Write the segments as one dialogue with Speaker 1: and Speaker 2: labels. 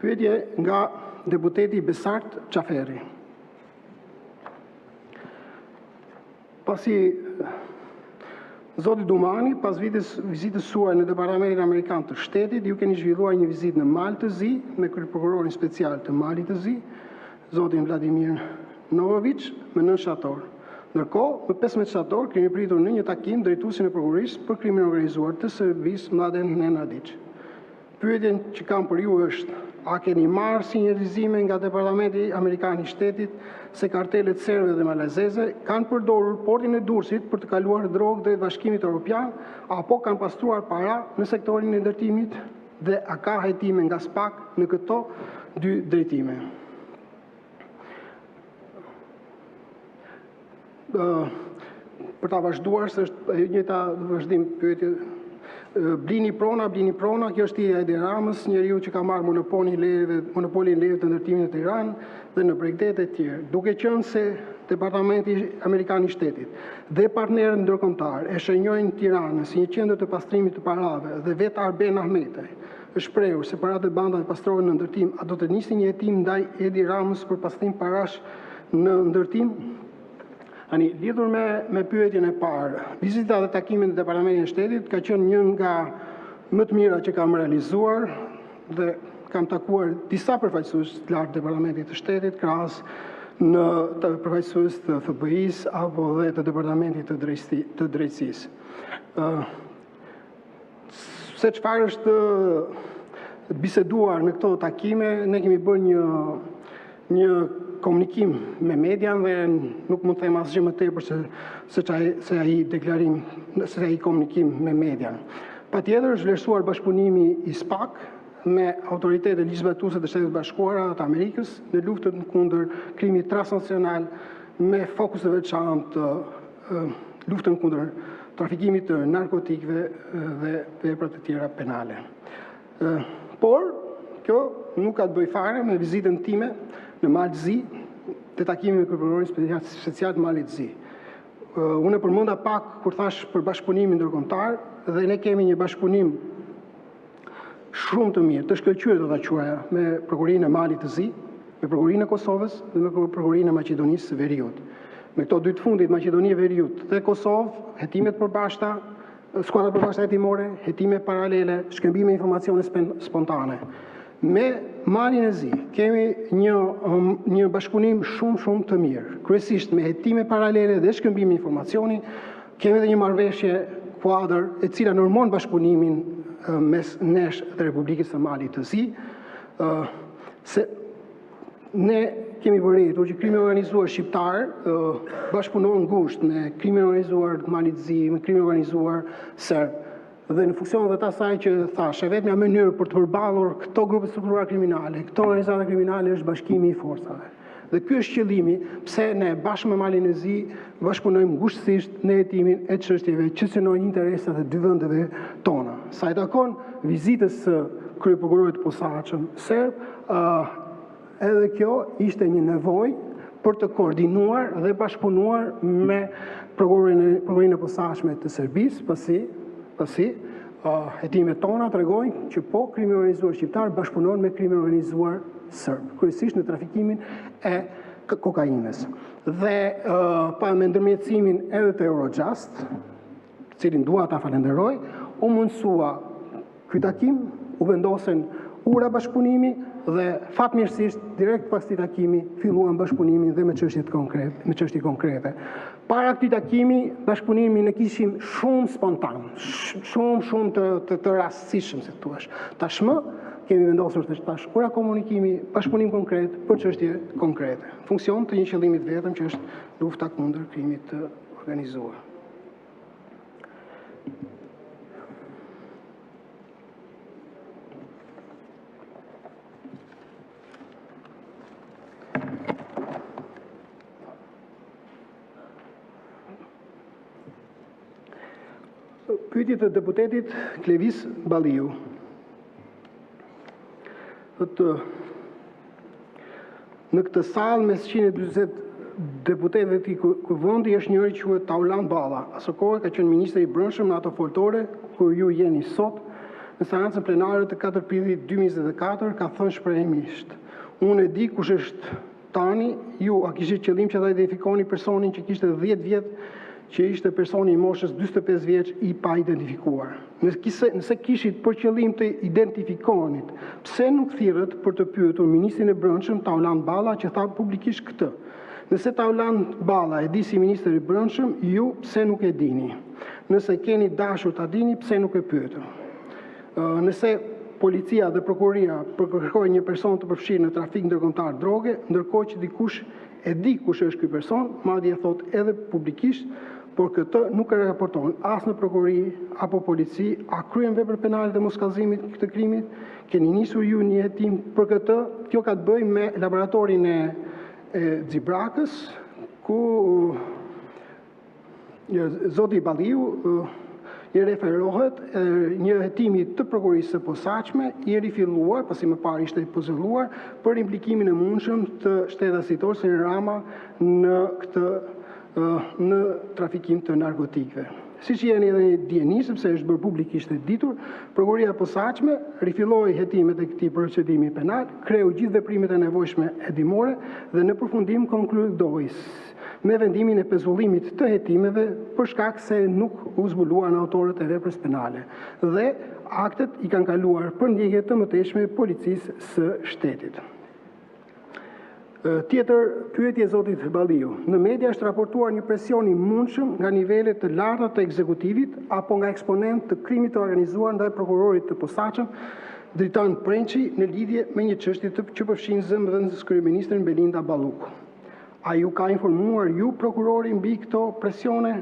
Speaker 1: Pyetje nga deputeti Besart Qaferi. Pasi Zoti Dumani, pas vizitës suaj në Departamentin Amerikan të Shtetit, ju keni zhvilluar një vizitë në Mal të Zi, me kryeprokurorin special të Malit të Zi, Zotin Vladimir Novovic, me 9 shtator. Ndërkohë, më 15 shtator kemi pritur në një takim drejtuesin e prokurisë për krimin organizuar të Serbisë Mladen Nenadic. Pyetjen që kam për ju është: a keni marrë sinjalizime nga Departamenti Amerikan i Shtetit se kartelet serbe dhe malazeze kanë përdorur portin e Durrësit për të kaluar drogë drejt Bashkimit Evropian, apo kanë pastruar para në sektorin e ndërtimit, dhe a ka hetime nga SPAK në këto dy drejtime? Për ta vazhduar, se është e njëjta vazhdim pyetje. Blini Prona, kjo është Edi Edi Ramës, njeriu që ka marrë monopolin leve të ndërtimit në Tiranë dhe në Bregdete e tjerë. Duke qenë se Departamenti Amerikan i Shtetit dhe partnerët ndërkombëtar e shënjojnë Tiranën si një qendër të pastrimit të parave, dhe vetë Arben Ahmetaj është shprehur se paratë e bandave pastrohen në ndërtim, a do të nisi një hetim ndaj Edi Ramës për pastrim parash në ndërtim? Lidhur me pyetjen e parë, vizita dhe takimin në Departamentin e Shtetit ka qenë një nga më të mira që kam realizuar, dhe kam takuar disa përfaqësues të lartë të Departamentit të Shtetit, krahas në të përfaqësues të FBI-s apo dhe të Departamentit të Drejtësisë. Se çfarë është biseduar në këto takime, ne kemi bërë një komunikim me median dhe nuk mund të them asgjë më tepër se ai deklarim, se ai komunikim me median. Patjetër është vlerësuar bashkëpunimi i SPAK me autoritetet ligjzbatuese të Shtetit Bashkuara të Amerikës në luftën kundër krimit transnacional, me fokus të veçantë luftën kundër trafikimit të narkotikëve dhe veprat të tjera penale. Por kjo nuk ka të bëjë fare me vizitën time në Mal të Zi, të takimi me kryeprokurorin special të Malit të Zi. Unë e përmenda pak kur thash për bashkëpunimin ndërkombëtar, dhe ne kemi një bashkëpunim shumë të mirë, të shkëlqyer do ta quaja, me Prokurinë e Malit të Zi, me Prokurinë e Kosovës dhe me Prokurinë e Maqedonisë së Veriut. Me këto dy të fundit, Maqedonia e Veriut dhe Kosovë, hetimet përbashkëta, skuadra përbashkëta hetimore, hetime paralele, shkëmbime informacione spontane. Me Malin e Zi kemi një bashkëpunim shumë të mirë, kryesisht me hetime paralele dhe shkëmbime informacioni. Kemi edhe një marrëveshje kuadër e cila normon bashkëpunimin mes nesh dhe Republikës së Malit të Zi. Se ne kemi vërejtur që krimi organizuar shqiptar bashkëpunon ngushtë me krimin organizuar të Malit të Zi, me krimin organizuar serb. Dhe në funksion dhe të asaj që thashe, vetëmja mënyrë për të përballur këto grupe strukturar kriminale, këto organizata kriminale, është bashkimi i forcave. Dhe ky është qëllimi pse ne bashkë me Malin e Zi bashkëpunojmë ngushësisht në hetimin e çështjeve që synojnë interesat e dy vendeve tona. Sa i takon vizitës së kryeprokurorit të posaçëm serb, edhe kjo ishte një nevojë për të koordinuar dhe bashkëpunuar me prokurinë e posaçme të Serbisë, pasi hetimet tona tregojnë që po krimi organizuar shqiptar bashkëpunon me krimi organizuar serb, kryesisht në trafikimin e kokainës. Dhe pa me ndërmjetësimin edhe të Eurojust, cilin dua ta falenderoj, u mundsua ky takim, u vendosen ura bashkëpunimi dhe fatmirësisht direkt pas këtij takimi filluan bashkëpunimin dhe me çështje konkrete. Para këtij takimi, bashkëpunimin e kishim shumë spontan, shumë të rastësishëm, si thua. Tashmë kemi vendosur të tash ura komunikimi, bashkëpunim konkret për çështje konkrete. Funksion të një qëllimi të vetëm që është lufta kundër krimit të organizuar. Pyetje të deputetit Klevis Balliu. Në këtë sallë mes 140 deputetëve të kuvendi është njëri që quhet Taulan Balla. Asë kohë ka qenë ministri i brendshëm në ato foltore ku ju jeni sot në seancën plenare të 4 prillit 2024 ka thënë shprehimisht: unë e di kush është tani, ju a kishit qëllim që ta identifikoni personin që kishte 10 vjet, që ishte personi i moshës 45 vjeç i pa identifikuar. Nëse kishit për qëllim të identifikonit, pse nuk thirrët për të pyetur ministrin e brendshëm Taulan Balla që tha publikisht këtë? Nëse Taulan Balla e di si ministri i brendshëm, ju pse nuk e dini? Nëse keni dashur ta dini, pse nuk e pyetën? Nëse policia dhe prokuroria përkërkojnë një person të përfshirë në trafik ndërkombëtar droge, ndërkohë që dikush e di kush është ky person, madje e thot edhe publikisht, por këtë nuk e raporton as në prokurori apo polici, a kryen vepër penale të moskallëzimit të krimit, keni nisur ju një hetim për këtë. Kjo ka të bëjë me laboratorin e Xibrakës, ku zoti Balliu i referohet një hetimi të prokurorisë së posaçme i rifilluar, pasi më parë ishte pozulluar, për implikimin e mundshëm të shtetasit Olsen Rama në trafikim të narkotikëve. Siç jeni edhe dijeni, sepse është bërë publikisht e ditur, prokuroria e posaçme rifilloi hetimet e këtij procedimi penal, kreu gjithë veprimet e nevojshme hetimore dhe në përfundim konkludoi me vendimin e pezullimit të hetimeve për shkak se nuk u zbuluan autorët e veprës penale dhe aktet i kanë kaluar për ndjekje të mëtejshme policisë së shtetit. Tjetër pyetje zotit Balliu. Në media është raportuar një presion i mundshëm nga nivelet të larta të ekzekutivit apo nga eksponent të krimit të organizuar ndaj prokurorit të posaçëm Dritan Prençi në lidhje me një çështje që përfshin zëvendës kryeministrin Belinda Balluku. A ju ka informuar ju prokurori mbi këto presione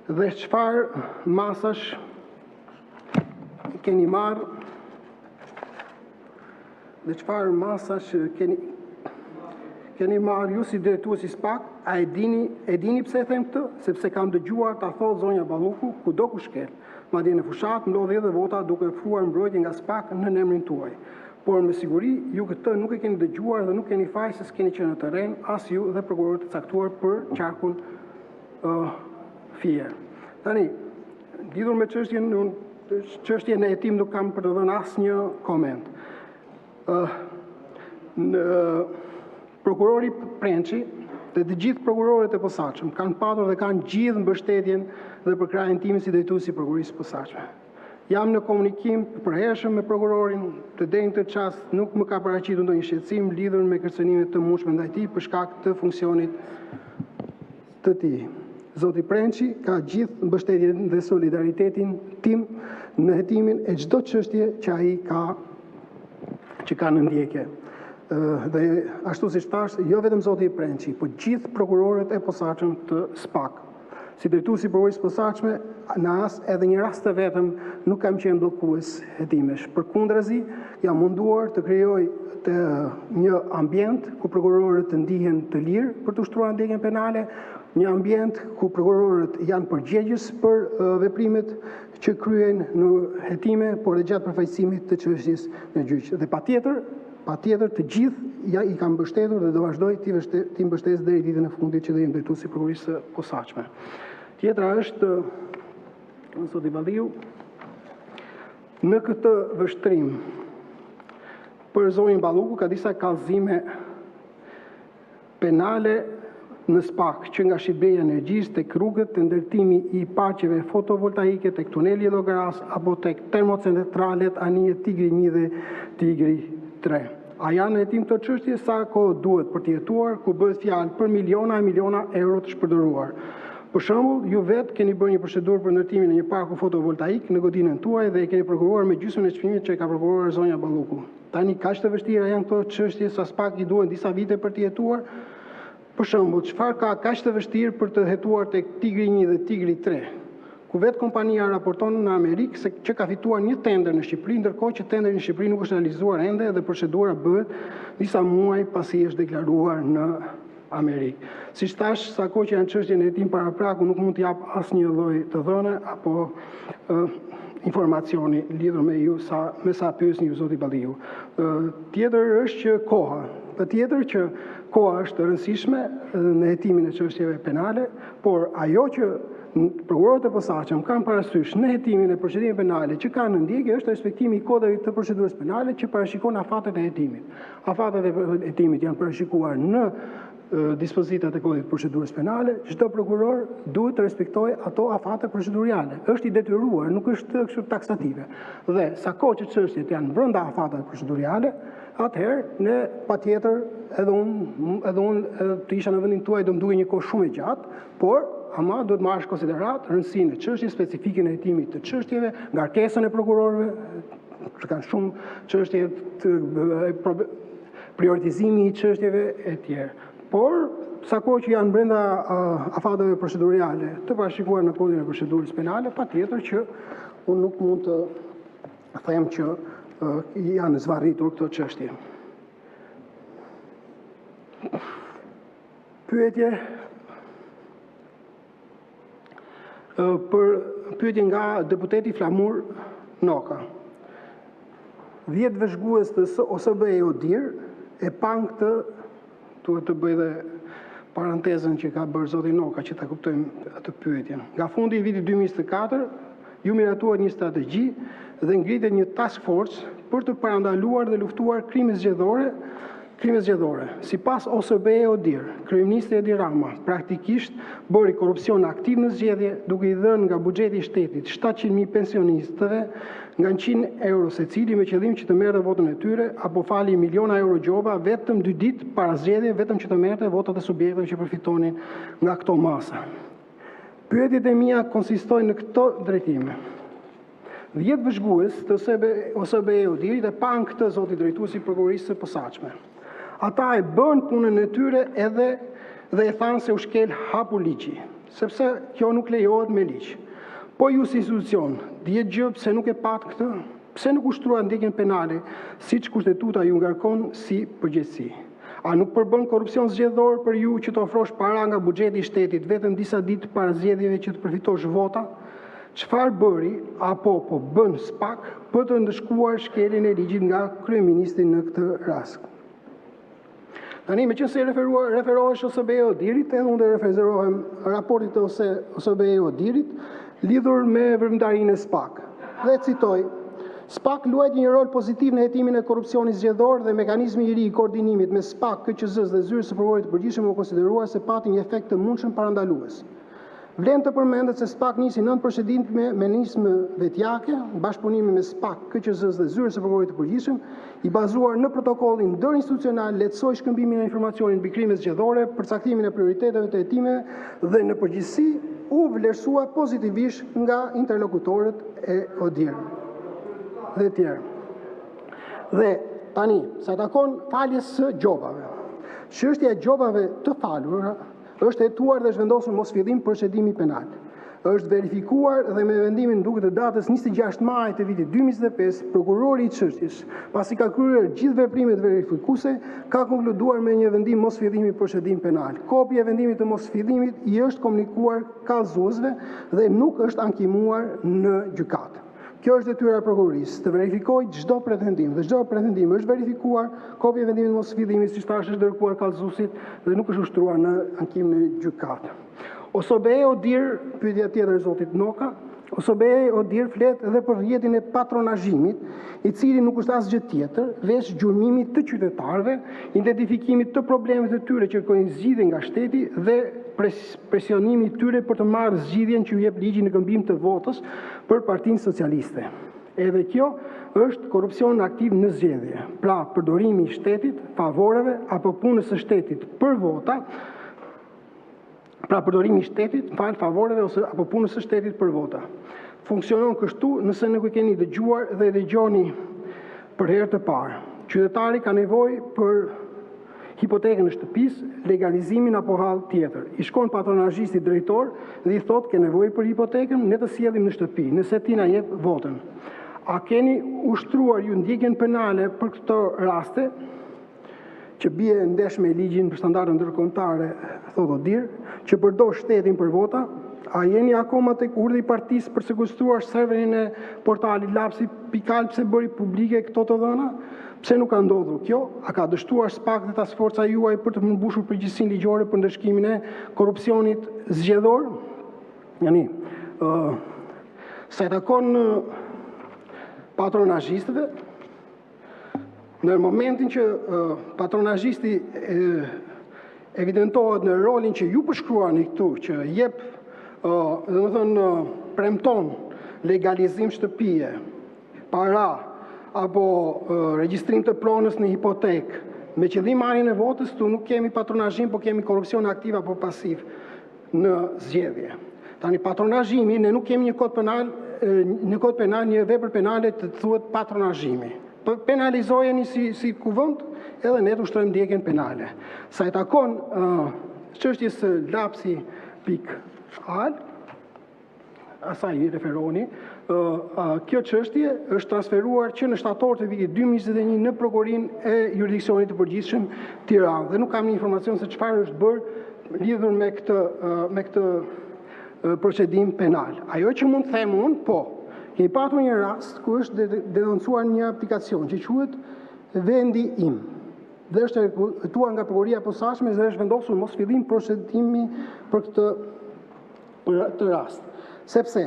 Speaker 1: dhe çfarë masash keni marrë keni marrë ju si drejtuesi SPAK? A e dini pse e them këtë? Sepse kam dëgjuar ta thotë zonja Balluku kudo ku shkel. Madje në fushat ndodhi edhe vota duke ofruar mbrojtje nga SPAK në emrin tuaj. Por me siguri ju këtë nuk e keni dëgjuar dhe nuk keni faj se s'keni qenë në terren, as ju dhe prokurorët e caktuar për qarkun fije. Tani, lidhur me çështjen e hetim nuk kam për të dhënë asnjë koment. Prokurori Prençi dhe të gjithë prokurorët e posaçëm kanë patur dhe kanë gjithë mbështetjen dhe përkrahjen time si drejtuesi i prokurorisë posaçme. Jam në komunikim përhershëm me prokurorin, të deri në këtë çast nuk më ka paraqitur ndonjë shqetësim lidhur me kërcënimet të mundshme ndaj tij për shkak të funksionit të tij. Zoti Prençi ka gjithë mbështetjen dhe solidaritetin tim në hetimin e çdo çështje që ai ka në ndjekje. Dhe ashtu siç thash, jo vetëm zoti Prençi, por gjithë prokurorët e posaçëm të SPAK. Si drejtuesi i prokurorisë posaçme, në as edhe një rast të vetëm nuk kam qenë bllokues hetimesh. Përkundrazi, jam munduar të krijoj një ambient ku prokurorët të ndihen të lirë për të ushtruar ndjekjen penale, një ambient ku prokurorët janë përgjegjës për veprimet që kryen në hetime, por edhe gjatë përfaqësimit të çështjes në gjyq. Dhe patjetër të gjithë i kam mbështetur dhe do vazhdoj t'i mbështes deri ditën e fundit që do jem drejtuesi i prokurorisë së posaçme. Tjetra është zoti Balliu, në këtë vështrim për zonjën Balluku ka disa kallëzime penale në SPAK, që nga Shitbeja Energjisë tek rrugët të ndërtimi i parqeve fotovoltaike tek tuneli Llogaras apo tek termocentralet anije Tigri 1 dhe Tigri 3. A janë në hetim këto çështje, sa kohë duhet për të jetuar, ku bëhet fjalë për miliona e miliona euro të shpërdoruar. Për shembull, ju vetë keni bërë një procedurë për ndërtimin e një parku fotovoltaik në godinën tuaj dhe e keni prokuruar me gjysmën e çmimit që e ka prokuruar zonja Balluku. Tani kaq të vështira janë këto çështje sa SPAK i duhen disa vite për të jetuar. Për shembull, çfarë ka kaq të vështirë për të hetuar tek Tigri 1 dhe Tigri 3? Ku vetë kompania raporton në Amerikë se që ka fituar një tender në Shqipëri, ndërkohë që tenderi në Shqipëri nuk është realizuar ende dhe procedura bëhet disa muaj pasi është deklaruar në Amerikë. Siç thash, sa kohë që janë çështje në hetim parapraku nuk mund të jap asnjë lloj të dhëne apo informacioni lidhur me ju me sa pyesni ju zoti Balliu. Tjetër është që koha. Patjetër që koha është e rëndësishme në hetimin e çështjeve penale, por ajo që prokurorët e posaçëm kanë parasysh në hetimin e procedimeve penale që kanë në ndjekje është respektimi i kodit të procedurës penale që parashikon afatet e hetimit. Afatet e hetimit janë parashikuar në dispozitat e kodit të procedurës penale, çdo prokuror duhet të respektojë ato afate proceduriale. Është i detyruar, nuk është kështu taksative. Dhe sa kohë që çështjet janë brenda afateve proceduriale, atëherë ne patjetër edhe unë të isha në vendin tuaj do më duke një kohë shumë e gjatë, por ama duhet marrësh konsiderat rëndësinë e çështjes, specifikën e hetimit të çështjeve, ngarkesën e prokurorëve, që kanë shumë çështje të prioritizimi i çështjeve e tjerë. Por, sa kohë që janë brenda afateve proceduriale të parashikuar në kodin e procedurës penale, patjetër që unë nuk mund të them që janë zvarritur këto çështje. Pyetje nga deputeti Flamur Noka. 10 vëzhgues të OSBE ODIR e pan këtë, duhet të bëj dhe parantezën që ka bërë zoti Noka që ta kuptojmë atë pyetjen. Nga fundi i vitit 2024, ju miratuat një strategji dhe ngritet një task force për të parandaluar dhe luftuar krimet zgjedhore. Sipas OSBE ODIR, kryeministri Edi Rama praktikisht bëri korrupsion aktiv në zgjedhje, duke i dhënë nga buxheti i shtetit 700.000 pensionistëve nga 100 euro secili me qëllim që të merrte votën e tyre, apo fali miliona euro gjoba vetëm 2 ditë para zgjedhjeve, vetëm që të merrte votat e subjekteve që përfitonin nga këto masa. Pyetjet e mia konsistojnë në këto drejtime. 10 vëzhgues të OSBE ODIR-it e pan këtë zoti drejtuesi i prokurorisë së posaçme. Ata e bën punën e tyre edhe dhe e thanë se u shkel hapu ligji, sepse kjo nuk lejohet me ligj. Po ju si institucion, dihet gjë pse nuk e pat këtë? Pse nuk ushtruat ndjekjen penale, siç kushtetuta ju ngarkon si përgjegjësi? A nuk përbën korrupsion zgjedhor për ju që të ofrosh para nga buxheti i shtetit vetëm disa ditë para zgjedhjeve që të përfitosh vota? Çfarë bëri apo po bën SPAK për të ndëshkuar shkeljen e ligjit nga kryeministri në këtë rast? Tani, me që se referohesh OSBE ODIR-it, edhe unë dhe referohem raportit të OSBE ODIR-it lidhur me veprimtarinë e SPAK. Dhe citoj, SPAK luajti një rol pozitiv në hetimin e korrupsionit zgjedhor dhe mekanizmi i ri i koordinimit me SPAK, KQZ-s dhe zyrës së prokurorit të përgjithshëm u konsideruar se pati një efekt të mundshëm parandalues. Vlen të përmendet se SPAK nisi 9 procedime me nismë vetjake, bashkëpunimi me SPAK, KQZ-s dhe zyrës së prokurorit të përgjithshëm, i bazuar në protokollin ndërinstitucional, lehtësoi shkëmbimin e informacionit mbi krimet zgjedhore, përcaktimin e prioriteteve të hetimeve dhe në përgjithësi u vlerësua pozitivisht nga interlokutorët e ODIR dhe tjerë. Dhe tani, sa takon faljes së gjobave. Çështja e gjobave të falura është hetuar dhe zhvendosur mos fillim procedimi penal. Është verifikuar dhe me vendimin duke të datës 26 maj të vitit 2025, prokurori i çështjes, pasi ka kryer gjithë veprimet verifikuese, ka konkluduar me një vendim mos fillimi procedim penal. Kopja e vendimit të mos fillimit i është komunikuar kallëzuesve dhe nuk është ankimuar në gjykatë. Kjo është detyra e prokurorisë, të verifikojë çdo pretendim, dhe çdo pretendim është verifikuar, kopja e vendimit mos fillimit, siç thash, është dërguar kallëzuesit dhe nuk është ushtruar në ankim në gjykatë. OSBE ODIR, pyetja tjetër e zotit Noka, OSBE ODIR flet edhe për rrjetin e patronazhimit, i cili nuk është asgjë tjetër, veç gjurmimit të qytetarëve, identifikimit të problemeve të tyre që kërkojnë zgjidhje nga shteti dhe presionimi i tyre për të marrë zgjidhjen që u jep ligji në këmbim të votës për Partinë Socialiste. Edhe kjo është korrupsion aktiv në zgjedhje. Pra, përdorimi i shtetit, favoreve apo punës së shtetit për vota, përdorimi i shtetit, favoreve apo punës së shtetit për vota. Funksionon kështu nëse nuk e keni dëgjuar dhe dëgjoni për herë të parë. Qytetari ka nevojë për hipotekën e shtëpisë, legalizimin apo hall tjetër. I shkon patronazhisti drejtor dhe i thotë ke nevojë për hipotekën, ne të sjellim në shtëpi, nëse ti na jep votën. A keni ushtruar ju ndjekjen penale për këto raste, që bie ndesh me ligjin për standarde ndërkombëtare, thotë ODIR, që përdor shtetin për vota? A jeni akoma tek urdhri i partisë për sekuestruar serverin e portalit lapsi.al pse bëri publike këto të dhëna? Pse nuk ka ndodhur kjo? A ka dështuar SPAK dhe task forca juaj për të përmbushur përgjegjësinë ligjore për ndëshkimin e korrupsionit zgjedhor? Jani, sa i takon patronazhistëve, në momentin që patronazhisti evidentohet në rolin që ju përshkruani këtu, që jep premton legalizim shtëpie, para, apo regjistrim të pronës në hipotek, me qëllim marrjen e votës, tu nuk kemi patronazhim, po kemi korrupsion aktiv apo pasiv në zgjedhje. Tani patronazhimi, ne nuk kemi në kod penal një vepër penale të thuhet patronazhimi. Penalizojeni si kuvend, edhe ne të ushtrojmë ndjekjen penale. Sa i takon çështjes së lapsi.al, asaj i referoni, kjo çështje është transferuar që në shtator të vitit 2021 në Prokurorinë e Jurisdiksionit të Përgjithshëm Tiranë dhe nuk kam një informacion se çfarë është bërë lidhur me këtë procedim penal. Ajo që mund të them unë, po, kemi patur një rast ku është denoncuar një aplikacion që quhet Vendi Im. Dhe është hetuar nga Prokuroria e Posaçme dhe është vendosur mos fillim procedimi për këtë rast. Sepse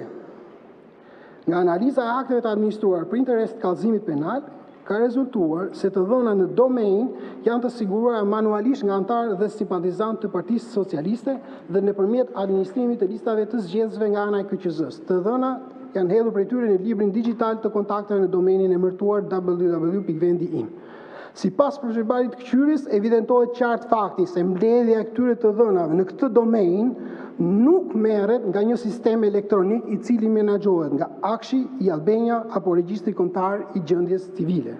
Speaker 1: nga analiza e akteve të administruar për interes të kallëzimit penal, ka rezultuar se të dhëna në domain janë të siguruara manualisht nga antarë dhe simpatizantë të Partisë Socialiste dhe nëpërmjet administrimit të listave të zgjedhësve nga ana e KQZ-s. Të dhëna janë hedhur prej tyre në librin digital të kontakteve në domenin e emërtuar www.vendiim. Sipas procedurit të këqyrjes, evidentohet qartë fakti se mbledhja e këtyre të dhënave në këtë domain nuk merret nga një sistem elektronik i cili menaxhohet nga Akshi i Albania apo Regjistri Kombëtar i Gjendjes Civile.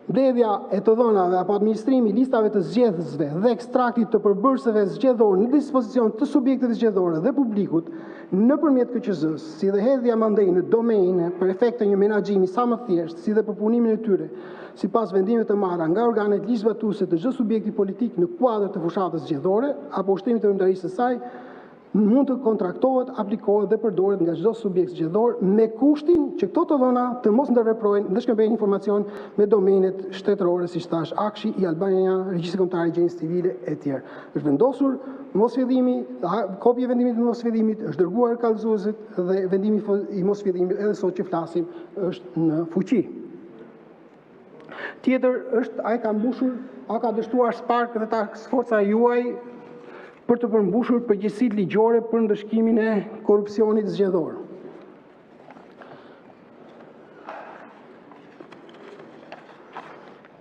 Speaker 1: Mbledhja e të dhënave apo administrimi i listave të zgjedhësve dhe ekstraktit të përbërësve zgjedhor në dispozicion të subjekteve zgjedhore dhe publikut nëpërmjet KQZ-s, si dhe hedhja mandej në domeine për efekt të një menaxhimi sa më thjesht, si dhe për punimin e tyre, sipas vendimeve të marra nga organet ligjvatuese të çdo subjekti politik në kuadër të fushatës zgjedhore apo ushtrimit të vëndarisë së saj, mund të kontraktohet, aplikohet dhe përdoret nga çdo subjekt zgjedhor me kushtin që këto të dhëna të mos ndërveprojnë dhe shkëmbejnë informacion me domenet shtetërore, siç thash, Akshi i Albania, Regjistri Kombëtar i Gjendjes Civile e tjerë. Është vendosur mosfillimi, kopja e vendimit të mosfillimit është dërguar kallëzuesit dhe vendimi i mosfillimit edhe sot që flasim është në fuqi. Tjetër është ai ka mbushur, a ka dështuar SPAK dhe task forca juaj për të përmbushur përgjegjësitë ligjore për ndëshkimin e korrupsionit zgjedhor.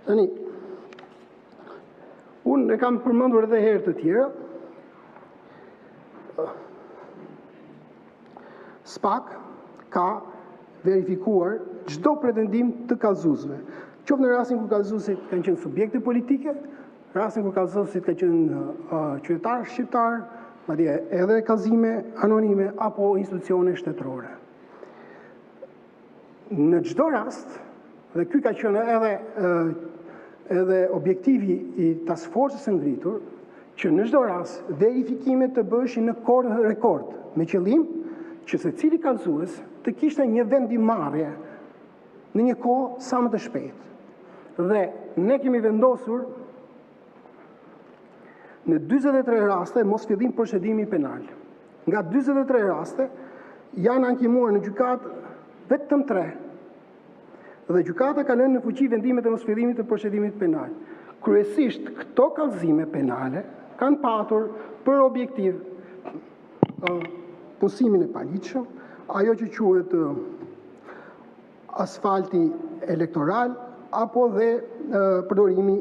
Speaker 1: Tani, unë e kam përmendur edhe herë të tjera, SPAK ka verifikuar çdo pretendim të kallëzuesve, qoftë në rastin kur kallëzuesit kanë qenë subjekte politike, rastin kur kallëzuesit kanë qenë qytetarë shqiptar, madje edhe kallëzime anonime apo institucione shtetërore. Në çdo rast, dhe ky ka qenë edhe objektivi i task forcës së ngritur, që në çdo rast verifikimet të bëheshin në kohë rekord, me qëllim që secili kallëzues të kishte një vendimarrje në një kohë sa më të shpejtë. Dhe ne kemi vendosur në 43 raste mos fillim procedimi penal. Nga 43 raste janë ankimuar në gjykatë vetëm 3. Dhe gjykata ka lënë në fuqi vendimet e mosfillimit të procedimit penal. Kryesisht këto kallëzime penale kanë patur për objektiv punësimin e paligjshëm, ajo që quhet asfalti elektoral apo dhe përdorimi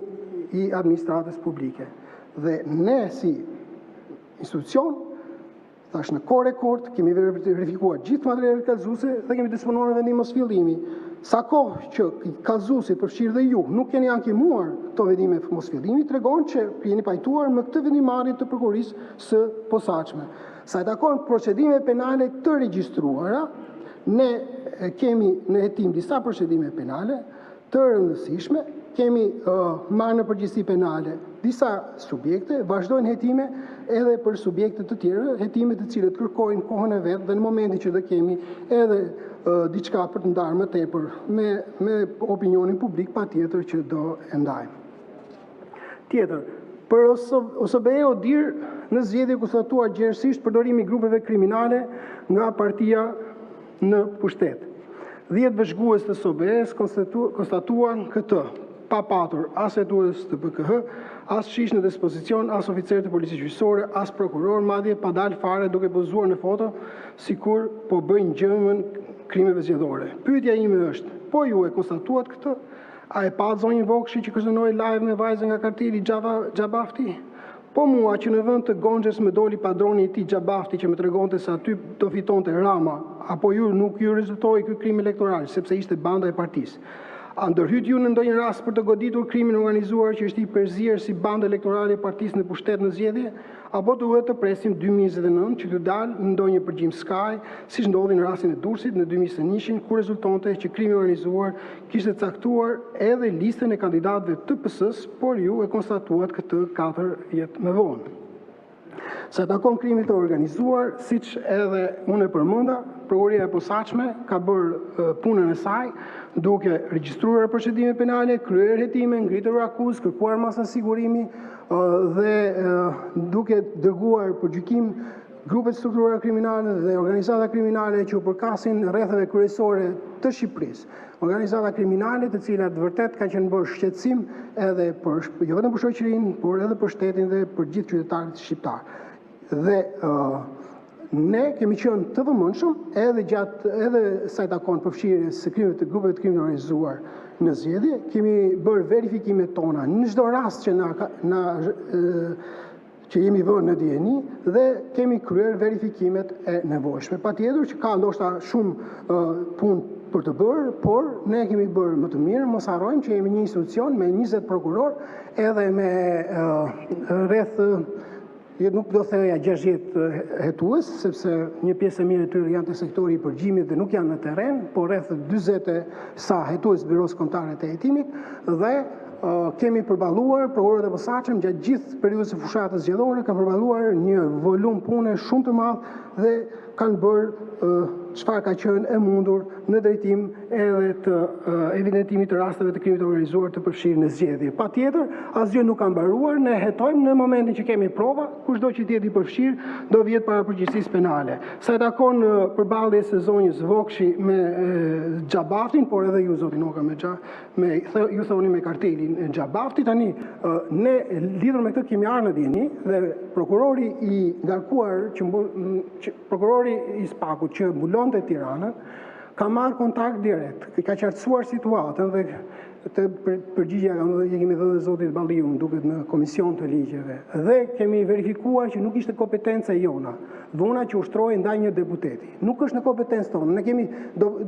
Speaker 1: i administratës publike. Dhe ne si institucion, thash në kohë rekord, kemi verifikuar gjithë materialet kallëzuese dhe kemi disponuar në vendim mosfillimi. Sa kohë që kallëzuesit, përfshirë dhe ju, nuk keni ankimuar këto vendime mosfillimi, tregon që jeni pajtuar me këtë vendimarrje të prokurorisë së posaçme. Sa i takon procedime penale të regjistruara, ne kemi në hetim disa procedime penale të rëndësishme kemi marrë në përgjegjësi penale disa subjekte, vazhdojnë hetime edhe për subjekte të tjera, hetime të cilët kërkojnë kohën e vetë dhe në momentin që do kemi edhe diçka për të ndarë më tepër me opinionin publik, patjetër që do e ndajmë. Tjetër, për OSBE ODIR në zgjedhje konstatuar gjerësisht përdorimi i grupeve kriminale nga partia në pushtet. 10 vëzhgues të OSBE-s konstatuan këtë, pa patur as hetues të BKH, as shish në dispozicion, as oficer të policisë gjyqësore, as prokuror, madje pa dalë fare duke pozuar në foto, sikur po bëjnë gjëmën krimeve zgjedhore. Pyetja ime është, po ju e konstatuat këtë? A e pa zonjën Vokshi që këzënoi live me vajzën nga kartili Xhabafti? Po mua që në vend të Gonxhes më doli padroni i tij Xhabafti që më tregonte se aty do fitonte Rama, apo ju nuk ju rezultoi ky krim elektoral sepse ishte banda e partisë. A ndërhyt ju në ndonjë rast për të goditur krimin organizuar që është i përzier si banda elektorale e partisë në pushtet në zgjedhje, apo duhet të presim 2029 që të dalë në ndonjë përgjim Sky, siç ndodhi në rastin e Durrësit në 2021, ku rezultonte që krimi organizuar kishte caktuar edhe listën e kandidatëve të PS-s, por ju e konstatuat këtë 4 vjet më vonë. Sa takon krimit të organizuar, siç edhe unë e përmenda, prokuroria e posaçme ka bërë punën e saj, duke regjistruar procedime penale, kryer hetime, ngritur akuzë, kërkuar masa sigurimi dhe duke dërguar për gjykim grupet strukturore kriminale dhe organizata kriminale që u përkasin rrethave kryesore të Shqipërisë. Organizata kriminale të cilat vërtet ka qenë bërë shqetësim edhe jo vetëm për shoqërinë, por edhe për shtetin dhe për gjithë qytetarët shqiptarë. Dhe ne kemi qenë të vëmendshëm edhe sa i takon përfshirjes së krimeve të grupeve të krimit organizuar në zgjedhje, kemi bërë verifikimet tona në çdo rast që jemi vënë në dieni dhe kemi kryer verifikimet e nevojshme. Patjetër që ka ndoshta shumë punë për të bërë, por ne kemi bërë më të mirë, mos harrojmë që jemi një institucion me 20 prokuror edhe me rreth nuk do theja 60 hetues, sepse një pjesë e mirë e tyre janë të sektori i përgjimit dhe nuk janë në terren, por rreth 40 sa hetues byros kombëtare të hetimit dhe kemi përballuar prokurorët e posaçëm gjatë gjithë periudhës së fushatës zgjedhore, kanë përballuar një volum pune shumë të madh dhe kanë bërë çfarë ka qenë e mundur në drejtim edhe të evidentimit të rasteve të krimit organizuar të përfshirë në zgjedhje. Patjetër, asgjë nuk ka mbaruar, ne hetojmë në momentin që kemi prova, kushdo që tjetë i përfshirë do vjet para përgjegjësisë penale. Sa i takon përballjes së zonjës Vokshi me Xhabaftin, por edhe ju zoti Noka ju thoni me kartelin e Xhabaftit, tani ne lidhur me këtë kemi ardhur në dieni dhe prokurori i ngarkuar prokurori i Spakut që mbulonte Tiranën ka marrë kontakt direkt, ka qartësuar situatën dhe të përgjigja kemi dhënë zotit Balliu duket në komision të ligjeve dhe kemi verifikuar që nuk ishte kompetenca jona, dhuna që ushtroi ndaj një deputeti. Nuk është në kompetencë tonë, ne kemi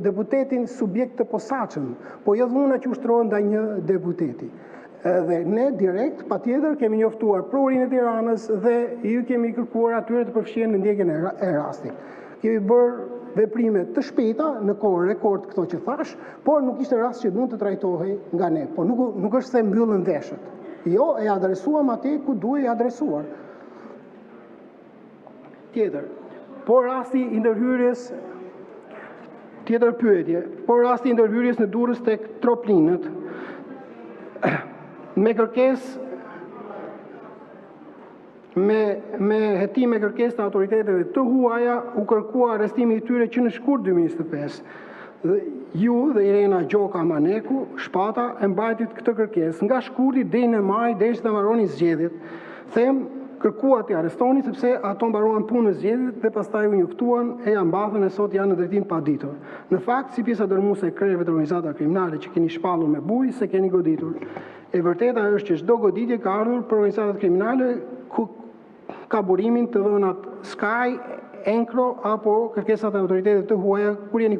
Speaker 1: deputetin subjekt të posaçëm, po jo dhuna që ushtroi ndaj një deputeti. Dhe ne direkt, patjetër, kemi njoftuar prokurinë e Tiranës dhe ju kemi kërkuar atyre të përfshihen në ndjekjen e rastit. Kemi bërë veprime të shpejta në kohë rekord këto që thash, por nuk ishte rast që mund të trajtohej nga ne, por nuk është se mbyllën veshët. Jo, e adresuam atje ku duhej adresuar. Tjetër, por rasti i ndërhyrjes tjetër pyetje, por rasti i ndërhyrjes në Durrës tek troplinët me kërkesë me hetim e kërkesë të autoriteteve të huaja u kërkua arrestimi i tyre që në shkurt 2025. Ju dhe Irena Gjoka Maneku, Shpata, e mbajtit këtë kërkesë nga shkurti deri në maj, derisa të mbaroni zgjedhjet. Them kërkuat të arrestoni sepse ato mbaruan punën e zgjedhjet dhe pastaj u njoftuan e ja mbathën e sot janë në drejtim paditur. Në fakt, si pjesa dërmuese e krerëve të organizatave kriminale që keni shpallur me bujë se keni goditur. E vërteta është që çdo goditje ka ardhur për organizatat kriminale ku ka burimin të dhënat Sky, Enkro apo kërkesat e autoritetet të huaja kur jeni